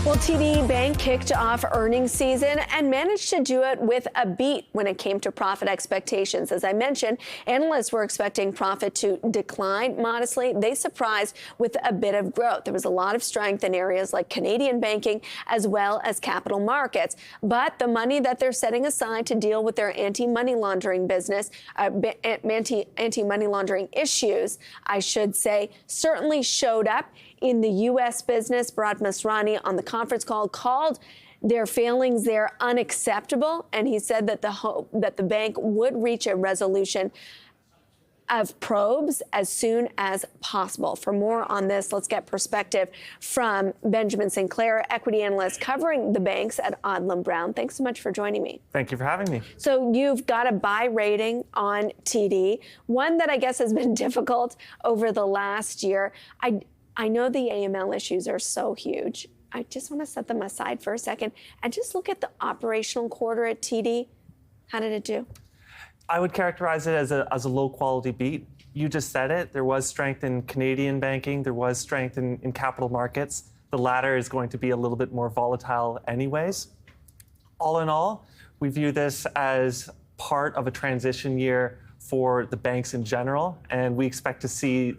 Well, TD Bank kicked off earnings season and managed to do it with a beat when it came to profit expectations. As I mentioned, analysts were expecting profit to decline modestly. They surprised with a bit of growth. There was a lot of strength in areas like Canadian banking as well as capital markets. But the money that they're setting aside to deal with their anti-money laundering business, anti-money laundering issues, I should say, certainly showed up in the U.S. business. Bharat Masrani on the conference call called their failings there unacceptable, and he said that the bank would reach a resolution of probes as soon as possible. For more on this, let's get perspective from Benjamin Sinclair, equity analyst covering the banks at Odlum Brown. Thanks so much for joining me. Thank you for having me. So you've got a buy rating on TD, one that I guess has been difficult over the last year. I know the AML issues are so huge. I just want to set them aside for a second and just look at the operational quarter at TD. How did it do? I would characterize it as a low-quality beat. You just said it. There was strength in Canadian banking. There was strength in capital markets. The latter is going to be a little bit more volatile anyways. All in all, we view this as part of a transition year for the banks in general, and we expect to see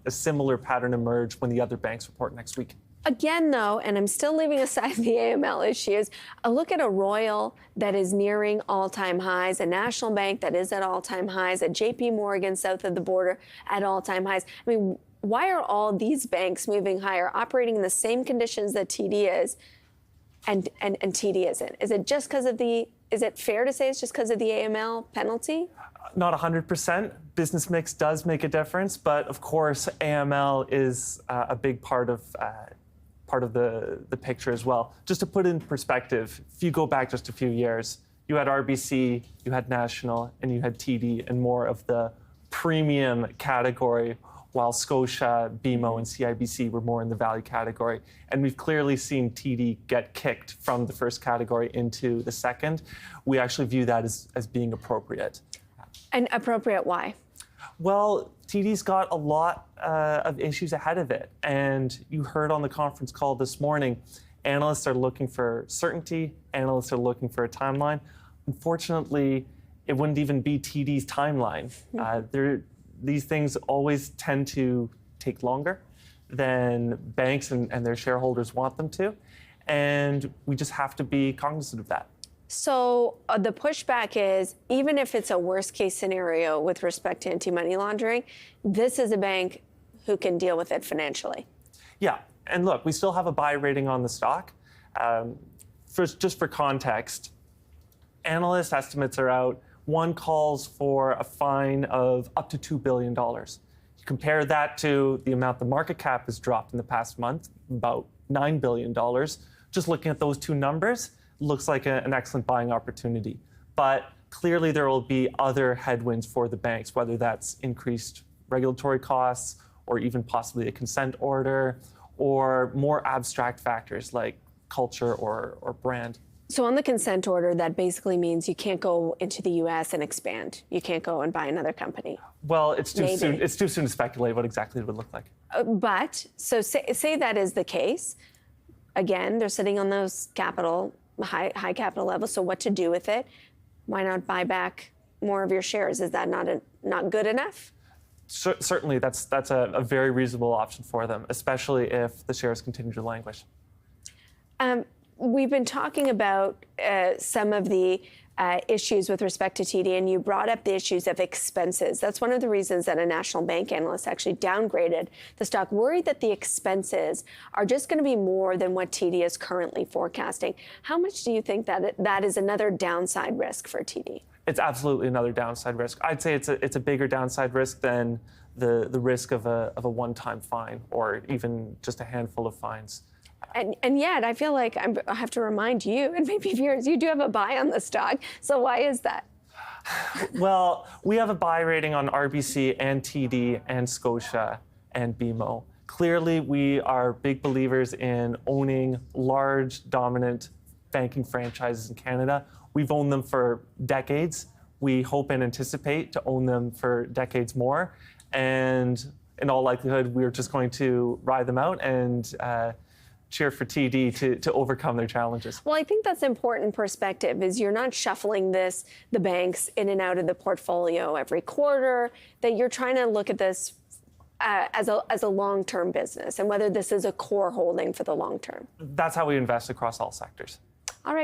a similar pattern emerge when the other banks report next week. Again, though, and I'm still leaving aside the AML issues, a look at a Royal that is nearing all-time highs, a National Bank that is at all-time highs, a JP Morgan south of the border at all-time highs. I mean, why are all these banks moving higher, operating in the same conditions that TD is, and TD isn't? Is it just because of is it fair to say it's just because of the AML penalty? Not 100%. Business mix does make a difference, but of course, AML is a big part of the picture as well. Just to put it in perspective, if you go back just a few years, you had RBC, you had National, and you had TD, and more of the premium category, while Scotia, BMO, and CIBC were more in the value category. And we've clearly seen TD get kicked from the first category into the second. We actually view that as being appropriate. And appropriate why? Well, TD's got a lot of issues ahead of it. And you heard on the conference call this morning, analysts are looking for certainty, analysts are looking for a timeline. Unfortunately, it wouldn't even be TD's timeline. These things always tend to take longer than banks and their shareholders want them to. And we just have to be cognizant of that. So the pushback is, even if it's a worst-case scenario with respect to anti-money laundering, this is a bank who can deal with it financially. Yeah, and look, we still have a buy rating on the stock. Just for context, analyst estimates are out. One calls for a fine of up to $2 billion. You compare that to the amount the market cap has dropped in the past month, about $9 billion. Just looking at those two numbers, looks like an excellent buying opportunity. But clearly there will be other headwinds for the banks, whether that's increased regulatory costs or even possibly a consent order or more abstract factors like culture or brand. So on the consent order, that basically means you can't go into the U.S. and expand. You can't go and buy another company. Well, it's too soon. It's too soon to speculate what exactly it would look like. But so say that is the case. Again, they're sitting on those high capital levels. So what to do with it? Why not buy back more of your shares? Is that not good enough? Certainly, that's a very reasonable option for them, especially if the shares continue to languish. We've been talking about some of the issues with respect to TD, and you brought up the issues of expenses. That's one of the reasons that a national bank analyst actually downgraded the stock, worried that the expenses are just going to be more than what TD is currently forecasting. How much do you think that is another downside risk for TD? It's absolutely another downside risk. I'd say it's a bigger downside risk than the risk of a one-time fine or even just a handful of fines. And yet, I feel like I have to remind you, and maybe viewers, you do have a buy on the stock. So why is that? Well, we have a buy rating on RBC and TD and Scotia and BMO. Clearly, we are big believers in owning large, dominant banking franchises in Canada. We've owned them for decades. We hope and anticipate to own them for decades more. And in all likelihood, we're just going to ride them out and cheer for TD to overcome their challenges. Well, I think that's important perspective is you're not shuffling the banks in and out of the portfolio every quarter, that you're trying to look at this as a long-term business and whether this is a core holding for the long term. That's how we invest across all sectors.